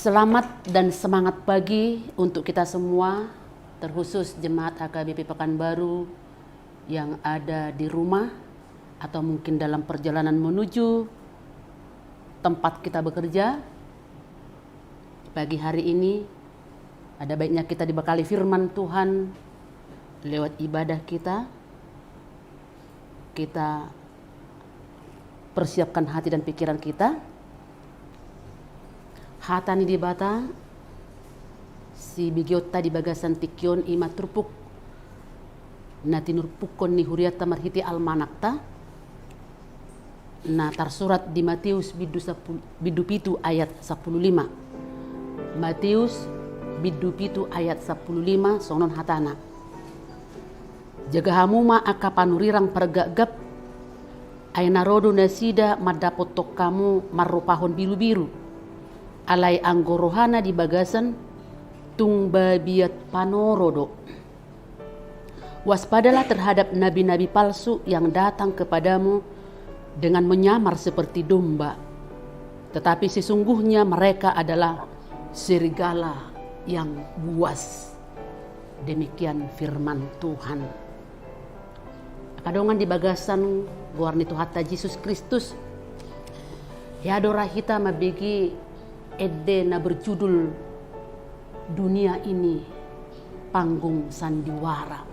Selamat dan semangat pagi untuk kita semua, terkhusus jemaat HKBP Pekanbaru yang ada di rumah atau mungkin dalam perjalanan menuju tempat kita bekerja. Pagi hari ini ada baiknya kita dibekali firman Tuhan lewat ibadah kita. Kita persiapkan hati dan pikiran kita. Hatani di bata, si bigiota di bagasan tikion ima turpuk, nati nurpukon ni huriata marhiti almanakta, na tersurat di Matius bidu pitu ayat 15. Matius bidu pitu ayat 15 sonon hatana. Jaga hamuma aka panurirang pergagap, ayana rodo nasida madapotok kamu marupahon biru-biru. Alai anggorohana di bagasan tung babiat panorodo. Waspadalah terhadap nabi-nabi palsu yang datang kepadamu dengan menyamar seperti domba, tetapi sesungguhnya mereka adalah serigala yang buas. Demikian firman Tuhan. Kadongan di bagasan guarni Tuhan Yesus Kristus yadora hita mabegi Ede na berjudul dunia ini panggung sandiwara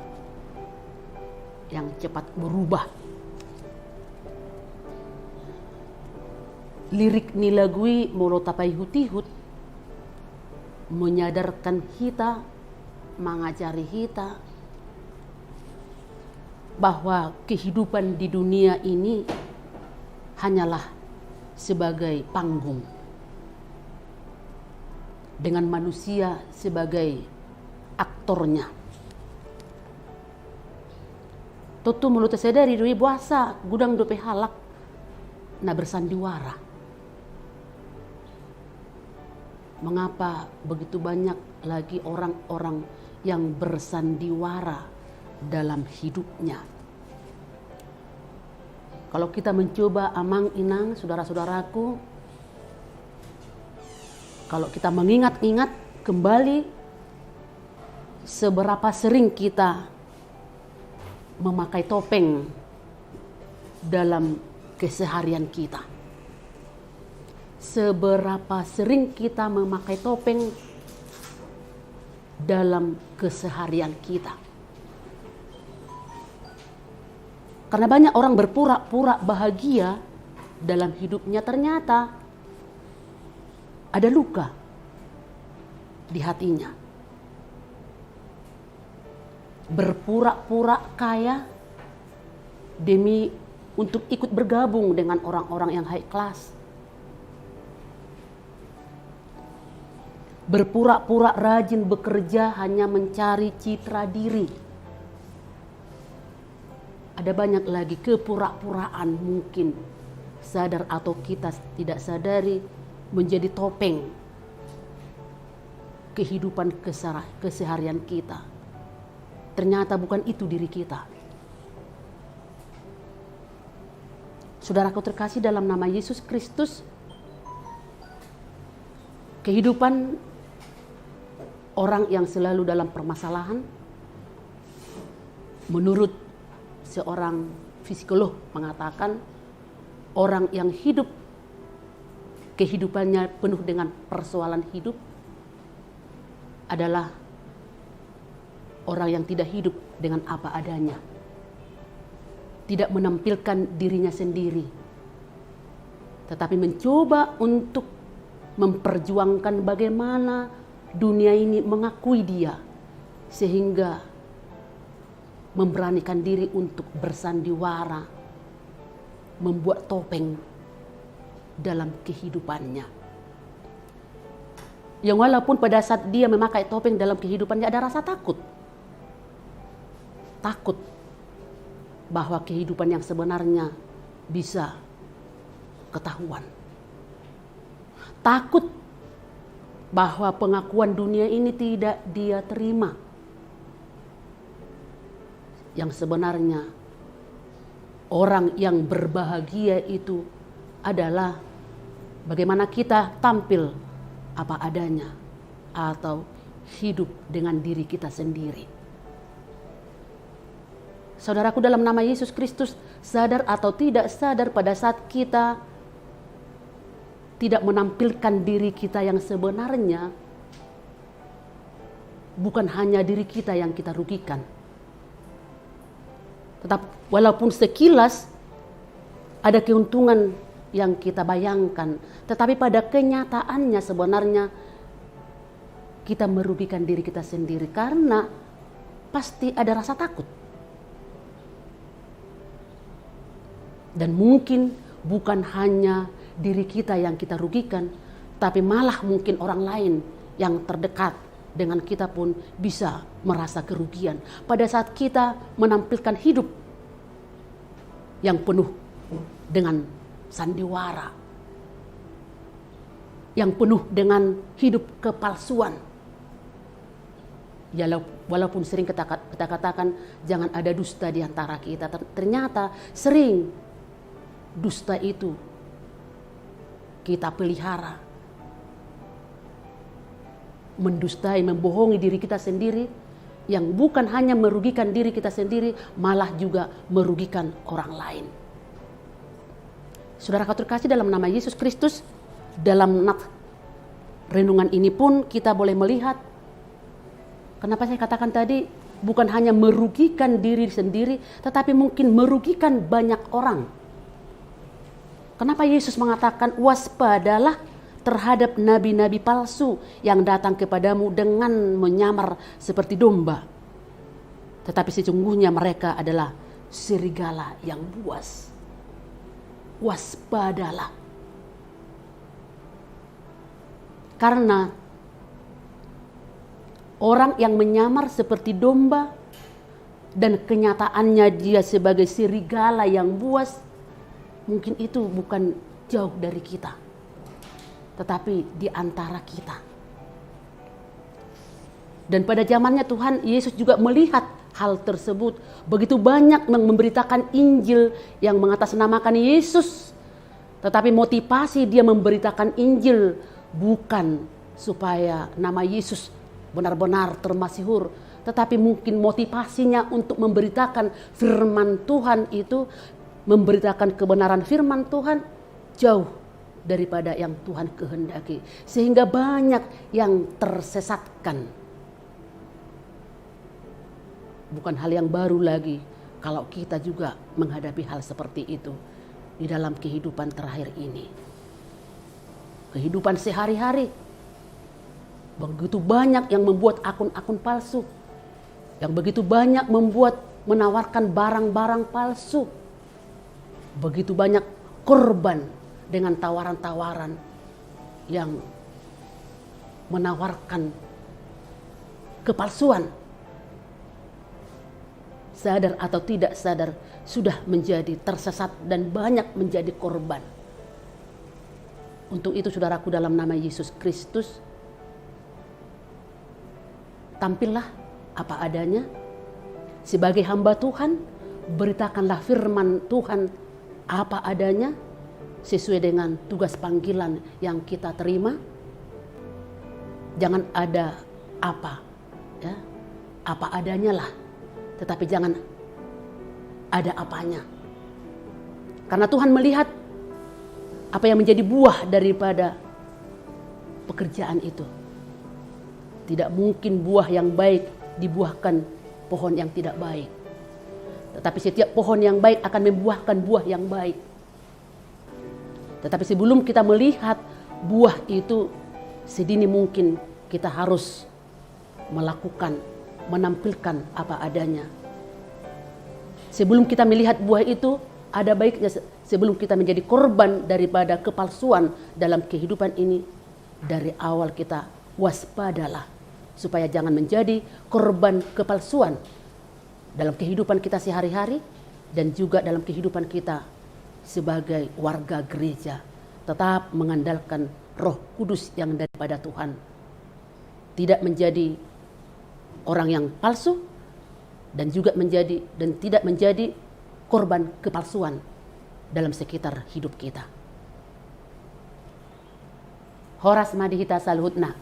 yang cepat berubah. Lirik nilagui molo tapai hutihut menyadarkan kita, mengajari kita bahwa kehidupan di dunia ini hanyalah sebagai panggung, dengan manusia sebagai aktornya. Tutu mulut sadari doi buasa gudang dope halak na bersandiwara. Mengapa begitu banyak lagi orang-orang yang bersandiwara dalam hidupnya? Kalau kita mencoba amang inang saudara-saudaraku, kalau kita mengingat-ingat kembali seberapa sering kita memakai topeng dalam keseharian kita. Seberapa sering kita memakai topeng dalam keseharian kita. Karena banyak orang berpura-pura bahagia dalam hidupnya, ternyata ada luka di hatinya. Berpura-pura kaya demi untuk ikut bergabung dengan orang-orang yang high class. Berpura-pura rajin bekerja hanya mencari citra diri. Ada banyak lagi kepura-puraan, mungkin sadar atau kita tidak sadari, menjadi topeng kehidupan keseharian kita. Ternyata bukan itu diri kita. Saudaraku terkasih dalam nama Yesus Kristus, kehidupan orang yang selalu dalam permasalahan, menurut seorang psikolog mengatakan, orang yang hidup kehidupannya penuh dengan persoalan hidup adalah orang yang tidak hidup dengan apa adanya, tidak menampilkan dirinya sendiri, tetapi mencoba untuk memperjuangkan bagaimana dunia ini mengakui dia, sehingga memberanikan diri untuk bersandiwara, membuat topeng dalam kehidupannya. Yang walaupun pada saat dia memakai topeng dalam kehidupannya ada rasa takut. Takut bahwa kehidupan yang sebenarnya bisa ketahuan. Takut bahwa pengakuan dunia ini tidak dia terima. Yang sebenarnya orang yang berbahagia itu adalah bagaimana kita tampil apa adanya atau hidup dengan diri kita sendiri. Saudaraku, dalam nama Yesus Kristus, sadar atau tidak sadar, pada saat kita tidak menampilkan diri kita yang sebenarnya, bukan hanya diri kita yang kita rugikan. Tetap walaupun sekilas ada keuntungan yang kita bayangkan, tetapi pada kenyataannya sebenarnya kita merugikan diri kita sendiri, karena pasti ada rasa takut. Dan mungkin bukan hanya diri kita yang kita rugikan, tapi malah mungkin orang lain yang terdekat dengan kita pun bisa merasa kerugian pada saat kita menampilkan hidup yang penuh dengan sandiwara, yang penuh dengan hidup kepalsuan. Ya, walaupun sering kita katakan jangan ada dusta di antara kita, ternyata sering dusta itu kita pelihara, mendustai, membohongi diri kita sendiri, yang bukan hanya merugikan diri kita sendiri, malah juga merugikan orang lain. Saudara terkasih, dalam nama Yesus Kristus, dalam renungan ini pun kita boleh melihat, kenapa saya katakan tadi, bukan hanya merugikan diri sendiri, tetapi mungkin merugikan banyak orang. Kenapa Yesus mengatakan waspadalah terhadap nabi-nabi palsu yang datang kepadamu dengan menyamar seperti domba, tetapi sesungguhnya mereka adalah serigala yang buas. Waspadalah. Karena orang yang menyamar seperti domba dan kenyataannya dia sebagai serigala yang buas, mungkin itu bukan jauh dari kita, tetapi di antara kita. Dan pada zamannya Tuhan Yesus juga melihat hal tersebut. Begitu banyak memberitakan Injil yang mengatasnamakan Yesus, tetapi motivasi dia memberitakan Injil bukan supaya nama Yesus benar-benar termasyhur, tetapi mungkin motivasinya untuk memberitakan firman Tuhan itu, memberitakan kebenaran firman Tuhan jauh daripada yang Tuhan kehendaki, sehingga banyak yang tersesatkan. Bukan hal yang baru lagi kalau kita juga menghadapi hal seperti itu di dalam kehidupan terakhir ini. Kehidupan sehari-hari, begitu banyak yang membuat akun-akun palsu, yang begitu banyak menawarkan barang-barang palsu. Begitu banyak korban dengan tawaran-tawaran yang menawarkan kepalsuan. Sadar atau tidak sadar sudah menjadi tersesat dan banyak menjadi korban. Untuk itu saudaraku, dalam nama Yesus Kristus, tampillah apa adanya sebagai hamba Tuhan, beritakanlah firman Tuhan apa adanya sesuai dengan tugas panggilan yang kita terima. Jangan ada apa adanya lah, tetapi jangan ada apanya. Karena Tuhan melihat apa yang menjadi buah daripada pekerjaan itu. Tidak mungkin buah yang baik dibuahkan pohon yang tidak baik. Tetapi setiap pohon yang baik akan membuahkan buah yang baik. Tetapi sebelum kita melihat buah itu, sedini mungkin kita harus menampilkan apa adanya. Sebelum kita melihat buah itu, ada baiknya sebelum kita menjadi korban daripada kepalsuan dalam kehidupan ini, dari awal kita waspadalah supaya jangan menjadi korban kepalsuan dalam kehidupan kita sehari-hari dan juga dalam kehidupan kita sebagai warga gereja. Tetap mengandalkan Roh Kudus yang daripada Tuhan. Tidak menjadi orang yang palsu dan tidak menjadi korban kepalsuan dalam sekitar hidup kita. Horas Madihita Salhutna.